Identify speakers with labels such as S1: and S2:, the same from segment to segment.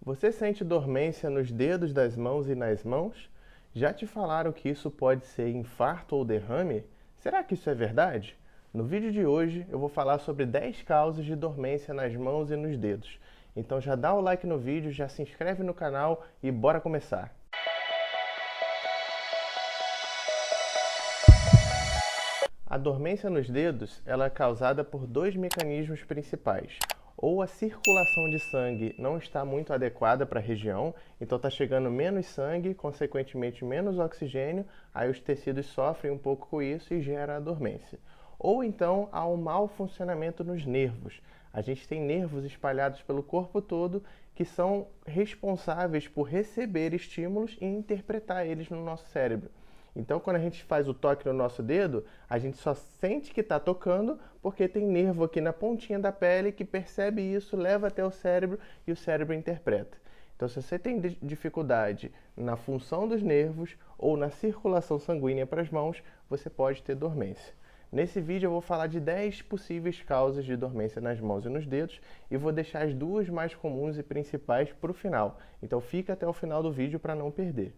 S1: Você sente dormência nos dedos das mãos e nas mãos? Já te falaram que isso pode ser infarto ou derrame? Será que isso é verdade? No vídeo de hoje eu vou falar sobre 10 causas de dormência nas mãos e nos dedos. Então já dá o like no vídeo, já se inscreve no canal e bora começar! A dormência nos dedos ela é causada por dois mecanismos principais. Ou a circulação de sangue não está muito adequada para a região, então está chegando menos sangue, consequentemente menos oxigênio, aí os tecidos sofrem um pouco com isso e gera a dormência. Ou então há um mau funcionamento nos nervos. A gente tem nervos espalhados pelo corpo todo que são responsáveis por receber estímulos e interpretar eles no nosso cérebro. Então, quando a gente faz o toque no nosso dedo, a gente só sente que está tocando porque tem nervo aqui na pontinha da pele que percebe isso, leva até o cérebro e o cérebro interpreta. Então, se você tem dificuldade na função dos nervos ou na circulação sanguínea para as mãos, você pode ter dormência. Nesse vídeo eu vou falar de 10 possíveis causas de dormência nas mãos e nos dedos e vou deixar as duas mais comuns e principais para o final. Então, fica até o final do vídeo para não perder.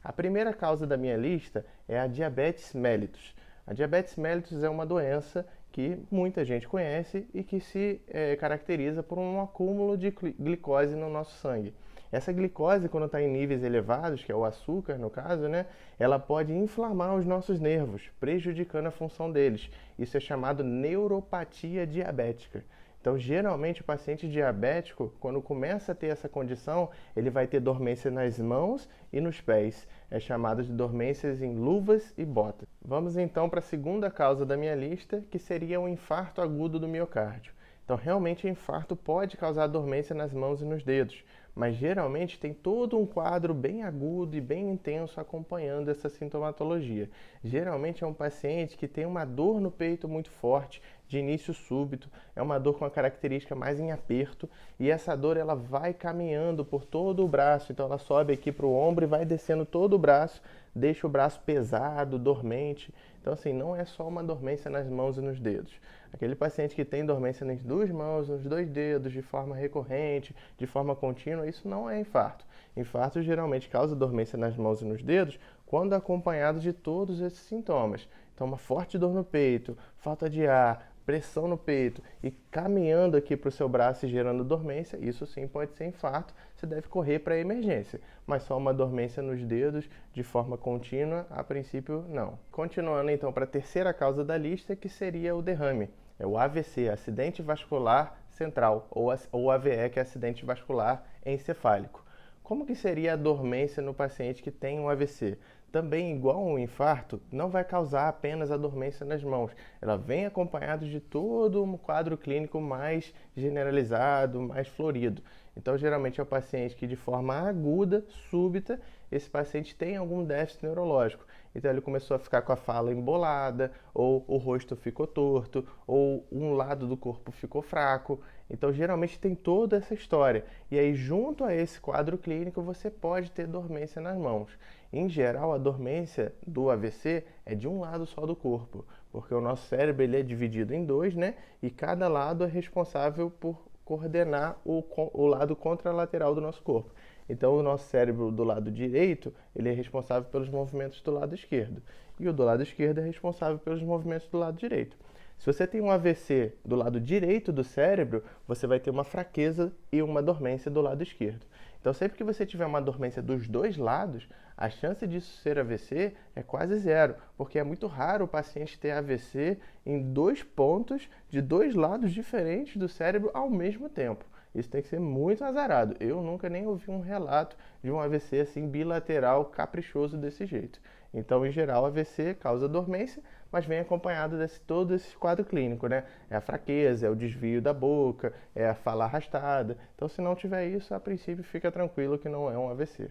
S1: A primeira causa da minha lista é a diabetes mellitus. A diabetes mellitus é uma doença que muita gente conhece e que se caracteriza por um acúmulo de glicose no nosso sangue. Essa glicose, quando está em níveis elevados, que é o açúcar no caso, né, ela pode inflamar os nossos nervos, prejudicando a função deles. Isso é chamado neuropatia diabética. Então, geralmente, o paciente diabético, quando começa a ter essa condição, ele vai ter dormência nas mãos e nos pés. É chamado de dormências em luvas e botas. Vamos então para a segunda causa da minha lista, que seria o infarto agudo do miocárdio. Então, realmente, o infarto pode causar dormência nas mãos e nos dedos, mas geralmente tem todo um quadro bem agudo e bem intenso acompanhando essa sintomatologia. Geralmente é um paciente que tem uma dor no peito muito forte, de início súbito, é uma dor com a característica mais em aperto, e essa dor ela vai caminhando por todo o braço, então ela sobe aqui para o ombro e vai descendo todo o braço, deixa o braço pesado, dormente. Então assim, não é só uma dormência nas mãos e nos dedos. Aquele paciente que tem dormência nas duas mãos, nos dois dedos, de forma recorrente, de forma contínua, isso não é infarto. Infarto geralmente causa dormência nas mãos e nos dedos quando acompanhado de todos esses sintomas. Então, uma forte dor no peito, falta de ar, pressão no peito e caminhando aqui para o seu braço e gerando dormência, isso sim pode ser infarto, você deve correr para a emergência. Mas só uma dormência nos dedos de forma contínua, a princípio não. Continuando então para a terceira causa da lista, que seria o derrame. É o AVC, acidente vascular central, ou AVE, que é acidente vascular encefálico. Como que seria a dormência no paciente que tem um AVC? Também, igual um infarto, não vai causar apenas a dormência nas mãos. Ela vem acompanhada de todo um quadro clínico mais generalizado, mais florido. Então, geralmente é o paciente que de forma aguda, súbita, esse paciente tem algum déficit neurológico. Então, ele começou a ficar com a fala embolada, ou o rosto ficou torto, ou um lado do corpo ficou fraco. Então, geralmente tem toda essa história. E aí, junto a esse quadro clínico, você pode ter dormência nas mãos. Em geral, a dormência do AVC é de um lado só do corpo, porque o nosso cérebro ele é dividido em dois, né? E cada lado é responsável por coordenar o lado contralateral do nosso corpo. Então, o nosso cérebro do lado direito, ele é responsável pelos movimentos do lado esquerdo. E o do lado esquerdo é responsável pelos movimentos do lado direito. Se você tem um AVC do lado direito do cérebro, você vai ter uma fraqueza e uma dormência do lado esquerdo. Então, sempre que você tiver uma dormência dos dois lados, a chance disso ser AVC é quase zero, porque é muito raro o paciente ter AVC em dois pontos de dois lados diferentes do cérebro ao mesmo tempo. Isso tem que ser muito azarado. Eu nunca nem ouvi um relato de um AVC assim bilateral, caprichoso desse jeito. Então, em geral, AVC causa dormência, mas vem acompanhado de todo esse quadro clínico, né? É a fraqueza, é o desvio da boca, é a fala arrastada. Então, se não tiver isso, a princípio fica tranquilo que não é um AVC.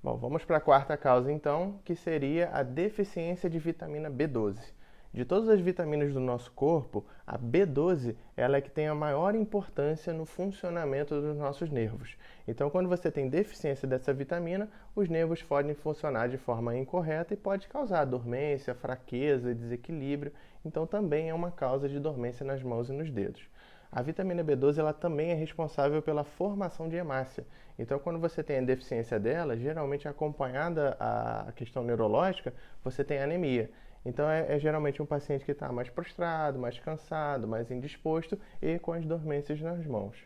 S1: Bom, vamos para a quarta causa então, que seria a deficiência de vitamina B12. De todas as vitaminas do nosso corpo, a B12 ela é que tem a maior importância no funcionamento dos nossos nervos. Então, quando você tem deficiência dessa vitamina, os nervos podem funcionar de forma incorreta e pode causar dormência, fraqueza, desequilíbrio. Então, também é uma causa de dormência nas mãos e nos dedos. A vitamina B12 ela também é responsável pela formação de hemácia. Então, quando você tem a deficiência dela, geralmente acompanhada a questão neurológica, você tem anemia. Então, é geralmente um paciente que está mais prostrado, mais cansado, mais indisposto e com as dormências nas mãos.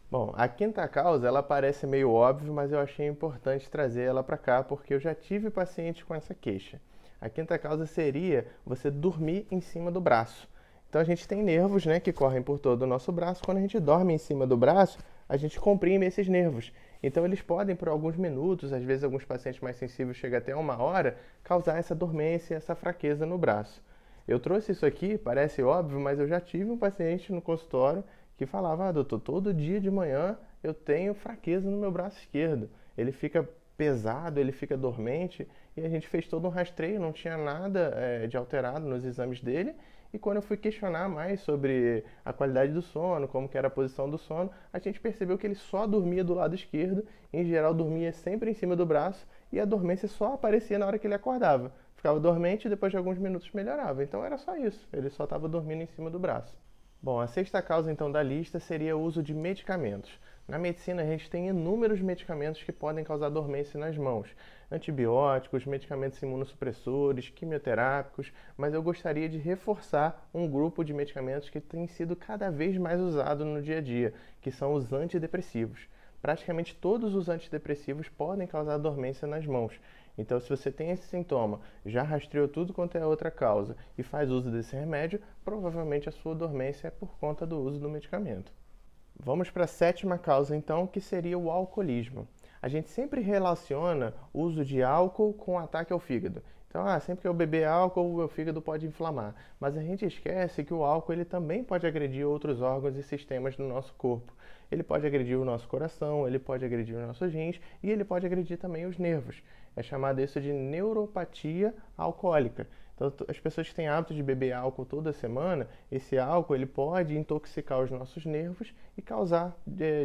S1: Bom, a quinta causa, ela parece meio óbvia, mas eu achei importante trazer ela para cá porque eu já tive pacientes com essa queixa. A quinta causa seria você dormir em cima do braço. Então a gente tem nervos, né, que correm por todo o nosso braço. Quando a gente dorme em cima do braço, a gente comprime esses nervos. Então eles podem, por alguns minutos, às vezes alguns pacientes mais sensíveis chegam até 1 hora, causar essa dormência, essa fraqueza no braço. Eu trouxe isso aqui, parece óbvio, mas eu já tive um paciente no consultório que falava, doutor, todo dia de manhã eu tenho fraqueza no meu braço esquerdo. Ele fica pesado, ele fica dormente, e a gente fez todo um rastreio, não tinha nada de alterado nos exames dele, e quando eu fui questionar mais sobre a qualidade do sono, como que era a posição do sono, a gente percebeu que ele só dormia do lado esquerdo, em geral dormia sempre em cima do braço, e a dormência só aparecia na hora que ele acordava. Ficava dormente e depois de alguns minutos melhorava. Então era só isso, ele só estava dormindo em cima do braço. Bom, a sexta causa então da lista seria o uso de medicamentos. Na medicina a gente tem inúmeros medicamentos que podem causar dormência nas mãos. Antibióticos, medicamentos imunossupressores, quimioterápicos, mas eu gostaria de reforçar um grupo de medicamentos que tem sido cada vez mais usado no dia a dia, que são os antidepressivos. Praticamente todos os antidepressivos podem causar dormência nas mãos. Então, se você tem esse sintoma, já rastreou tudo quanto é outra causa e faz uso desse remédio, provavelmente a sua dormência é por conta do uso do medicamento. Vamos para a sétima causa, então, que seria o alcoolismo. A gente sempre relaciona o uso de álcool com ataque ao fígado. Então, sempre que eu beber álcool, o meu fígado pode inflamar. Mas a gente esquece que o álcool ele também pode agredir outros órgãos e sistemas do nosso corpo. Ele pode agredir o nosso coração, ele pode agredir os nossos rins e ele pode agredir também os nervos. É chamado isso de neuropatia alcoólica. Então, as pessoas que têm hábito de beber álcool toda semana, esse álcool ele pode intoxicar os nossos nervos e causar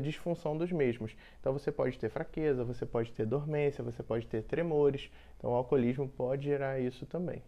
S1: disfunção dos mesmos. Então, você pode ter fraqueza, você pode ter dormência, você pode ter tremores. Então, o alcoolismo pode gerar isso também.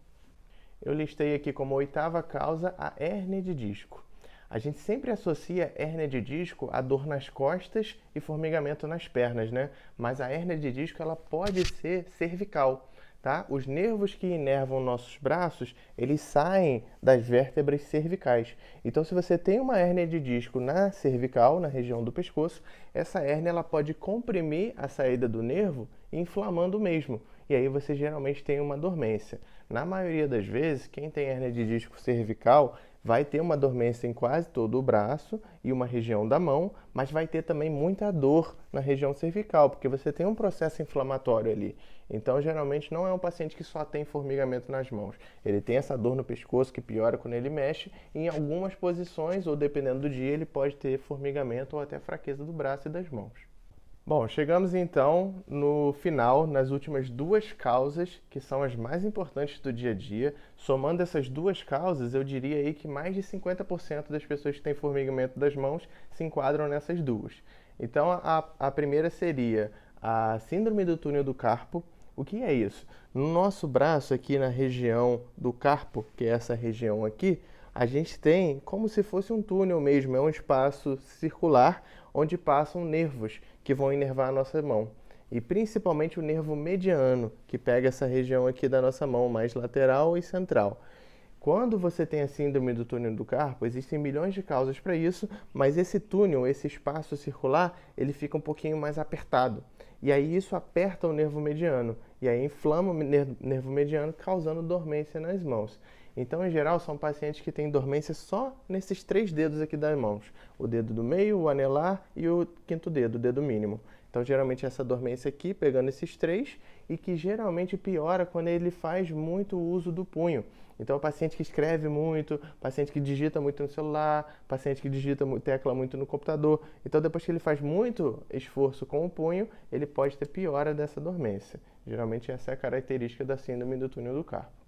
S1: Eu listei aqui como oitava causa a hérnia de disco. A gente sempre associa hérnia de disco a dor nas costas e formigamento nas pernas, né? Mas a hérnia de disco ela pode ser cervical, tá? Os nervos que inervam nossos braços, eles saem das vértebras cervicais. Então, se você tem uma hérnia de disco na cervical, na região do pescoço, essa hérnia ela pode comprimir a saída do nervo, inflamando o mesmo. E aí você geralmente tem uma dormência. Na maioria das vezes, quem tem hérnia de disco cervical vai ter uma dormência em quase todo o braço e uma região da mão, mas vai ter também muita dor na região cervical, porque você tem um processo inflamatório ali. Então, geralmente, não é um paciente que só tem formigamento nas mãos. Ele tem essa dor no pescoço que piora quando ele mexe, e em algumas posições, ou dependendo do dia, ele pode ter formigamento ou até fraqueza do braço e das mãos. Bom, chegamos então no final, nas últimas duas causas, que são as mais importantes do dia a dia. Somando essas duas causas, eu diria aí que mais de 50% das pessoas que têm formigamento das mãos se enquadram nessas duas. Então, a primeira seria a síndrome do túnel do carpo. O que é isso? No nosso braço, aqui na região do carpo, que é essa região aqui, a gente tem como se fosse um túnel mesmo, é um espaço circular onde passam nervos que vão inervar a nossa mão. E principalmente o nervo mediano, que pega essa região aqui da nossa mão, mais lateral e central. Quando você tem a síndrome do túnel do carpo, existem milhões de causas para isso, mas esse túnel, esse espaço circular, ele fica um pouquinho mais apertado. E aí isso aperta o nervo mediano, e aí inflama o nervo mediano, causando dormência nas mãos. Então, em geral, são pacientes que têm dormência só nesses 3 dedos aqui das mãos. O dedo do meio, o anelar e o quinto dedo, o dedo mínimo. Então, geralmente, essa dormência aqui, pegando esses 3, e que geralmente piora quando ele faz muito uso do punho. Então, o paciente que escreve muito, paciente que digita muito no celular, paciente que digita tecla muito no computador. Então, depois que ele faz muito esforço com o punho, ele pode ter piora dessa dormência. Geralmente, essa é a característica da síndrome do túnel do carpo.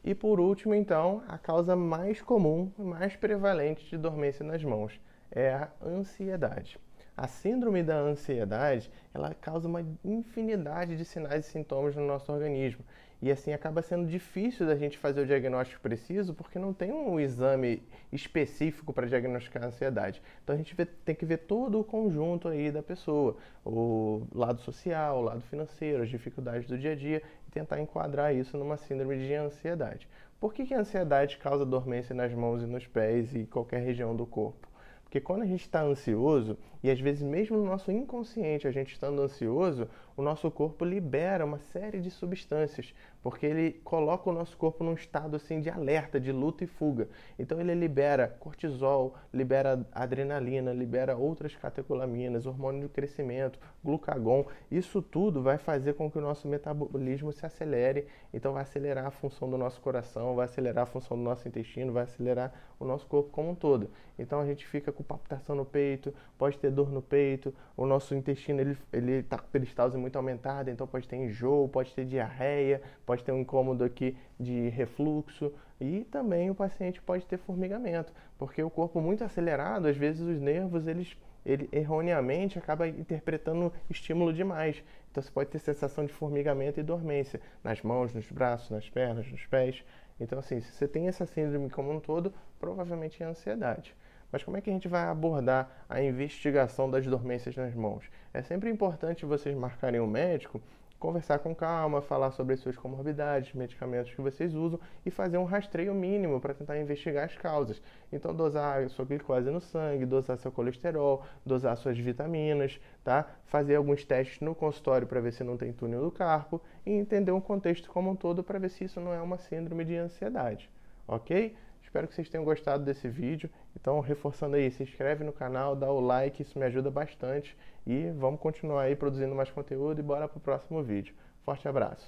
S1: E por último, então, a causa mais comum, mais prevalente de dormência nas mãos é a ansiedade. A síndrome da ansiedade, ela causa uma infinidade de sinais e sintomas no nosso organismo. E assim acaba sendo difícil da gente fazer o diagnóstico preciso porque não tem um exame específico para diagnosticar a ansiedade. Então a gente tem que ver todo o conjunto aí da pessoa, o lado social, o lado financeiro, as dificuldades do dia a dia e tentar enquadrar isso numa síndrome de ansiedade. Por que a ansiedade causa dormência nas mãos e nos pés e qualquer região do corpo? Porque quando a gente está ansioso, e às vezes mesmo no nosso inconsciente a gente estando ansioso, o nosso corpo libera uma série de substâncias, porque ele coloca o nosso corpo num estado assim de alerta, de luta e fuga. Então ele libera cortisol, libera adrenalina, libera outras catecolaminas, hormônio de crescimento, glucagon. Isso tudo vai fazer com que o nosso metabolismo se acelere, então vai acelerar a função do nosse coração, vai acelerar a função do nosso intestino, vai acelerar o nosso corpo como um todo. Então a gente fica com palpitação no peito, pode ter dor no peito, o nosso intestino ele está com peristalse muito aumentada, então pode ter enjoo, pode ter diarreia, pode ter um incômodo aqui de refluxo e também o paciente pode ter formigamento, porque o corpo muito acelerado, às vezes os nervos ele erroneamente acaba interpretando estímulo demais. Então você pode ter sensação de formigamento e dormência nas mãos, nos braços, nas pernas, nos pés. Então assim, se você tem essa síndrome como um todo, provavelmente é ansiedade. Mas como é que a gente vai abordar a investigação das dormências nas mãos? É sempre importante vocês marcarem um médico, conversar com calma, falar sobre as suas comorbidades, medicamentos que vocês usam e fazer um rastreio mínimo para tentar investigar as causas. Então, dosar a sua glicose no sangue, dosar seu colesterol, dosar suas vitaminas, tá? Fazer alguns testes no consultório para ver se não tem túnel do carpo e entender o contexto como um todo para ver se isso não é uma síndrome de ansiedade, ok? Espero que vocês tenham gostado desse vídeo. Então, reforçando aí, se inscreve no canal, dá o like, isso me ajuda bastante. E vamos continuar aí produzindo mais conteúdo e bora pro próximo vídeo. Forte abraço!